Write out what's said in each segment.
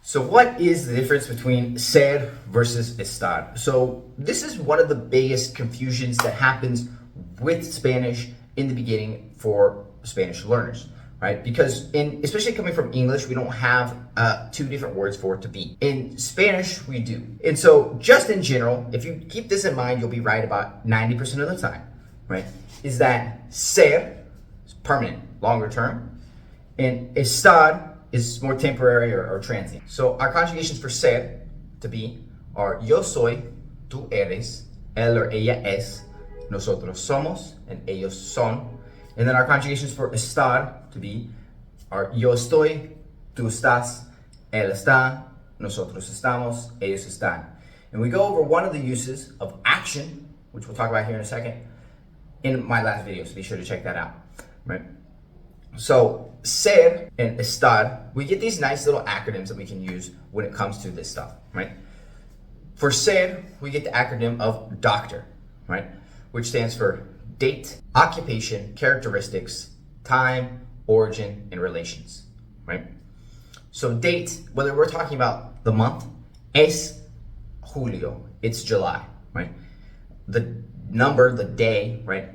So what is the difference between ser versus estar? So this is one of the biggest confusions that happens with Spanish in the beginning for Spanish learners, right? Because especially coming from English, we don't have two different words for it to be. In Spanish, we do. And so just in general, if you keep this in mind, you'll be right about 90% of the time, right? Is that ser is permanent, longer term, and estar is more temporary or transient. So our conjugations for ser, to be, are yo soy, tú eres, él or ella es, nosotros somos, and ellos son. And then our conjugations for estar, to be, are yo estoy, tú estás, él está, nosotros estamos, ellos están. And we go over one of the uses of action, which we'll talk about here in a second, in my last video, so be sure to check that out, right? So ser and estar, we get these nice little acronyms that we can use when it comes to this stuff, right? For ser, we get the acronym of doctor, right? Which stands for date, occupation, characteristics, time, origin, and relations, right? So date, whether we're talking about the month, es julio, it's July, right? The number, the day, right?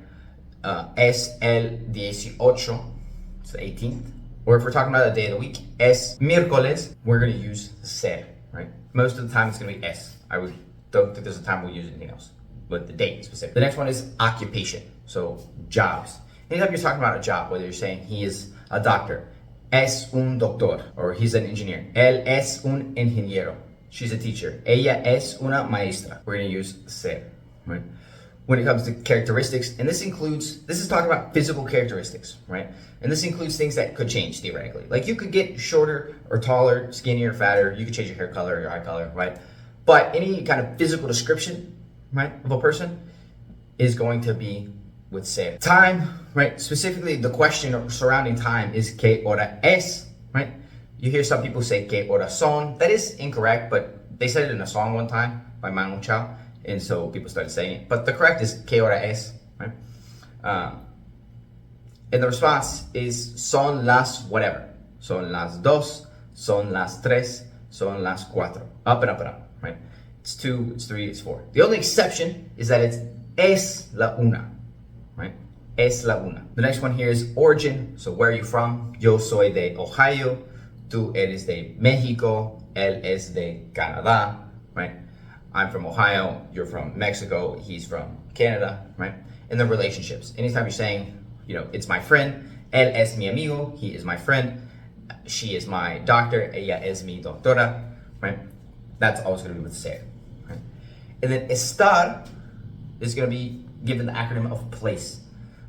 Es el 18, it's the 18th. Or if we're talking about the day of the week, es miércoles, we're going to use ser, right? Most of the time it's going to be es. Don't think there's a time we'll use anything else, but the date specific. The next one is occupation, so jobs. Anytime you're talking about a job, whether you're saying he is a doctor, es un doctor, or he's an engineer. Él es un ingeniero. She's a teacher. Ella es una maestra. We're going to use ser, right? When it comes to characteristics, and this is talking about physical characteristics, right? And this includes things that could change theoretically. Like you could get shorter or taller, skinnier, fatter, you could change your hair color or your eye color, right? But any kind of physical description, right, of a person is going to be with ser. Time, right? Specifically, the question surrounding time is ¿qué hora es? Right? You hear some people say ¿qué hora son? That is incorrect, but they said it in a song one time by Manu Chao. And so people started saying it. But the correct is ¿qué hora es? Right? And the response is son las whatever. Son las dos, son las tres, son las cuatro. Up and up and up, right? It's 2, it's 3, it's 4. The only exception is that it's es la una, right? Es la una. The next one here is origin. So where are you from? Yo soy de Ohio. Tú eres de México. Él es de Canadá, right? I'm from Ohio, you're from Mexico, he's from Canada, right? And then relationships. Anytime you're saying, it's my friend, él es mi amigo, he is my friend, she is my doctor, ella es mi doctora, right? That's always going to be with ser, right? And then estar is going to be given the acronym of place,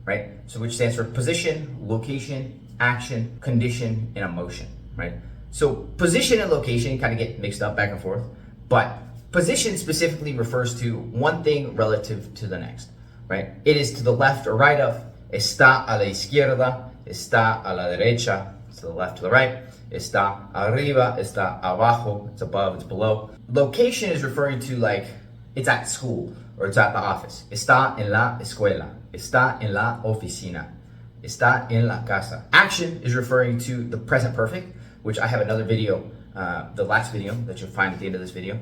right? So which stands for position, location, action, condition, and emotion, right? So position and location kind of get mixed up back and forth, but position specifically refers to one thing relative to the next, right? It is to the left or right of, está a la izquierda, está a la derecha, it's to the left to the right, está arriba, está abajo, it's above, it's below. Location is referring to like, it's at school or it's at the office. Está en la escuela, está en la oficina, está en la casa. Action is referring to the present perfect, which I have another video, the last video that you'll find at the end of this video.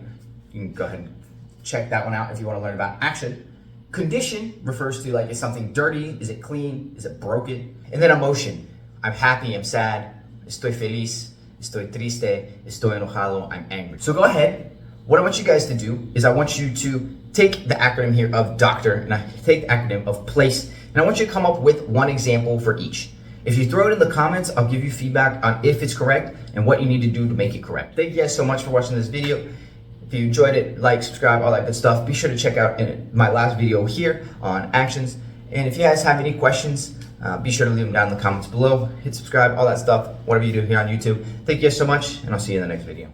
You can go ahead and check that one out if you want to learn about action. Condition refers to like, is something dirty? Is it clean? Is it broken? And then emotion. I'm happy, I'm sad, estoy feliz, estoy triste, estoy enojado, I'm angry. So go ahead. What I want you guys to do is I want you to take the acronym here of doctor and I take the acronym of place, and I want you to come up with one example for each. If you throw it in the comments, I'll give you feedback on if it's correct and what you need to do to make it correct. Thank you guys so much for watching this video. If you enjoyed it, like, subscribe, all that good stuff. Be sure to check out my last video here on actions. And if you guys have any questions, be sure to leave them down in the comments below. Hit subscribe, all that stuff, whatever you do here on YouTube. Thank you guys so much, and I'll see you in the next video.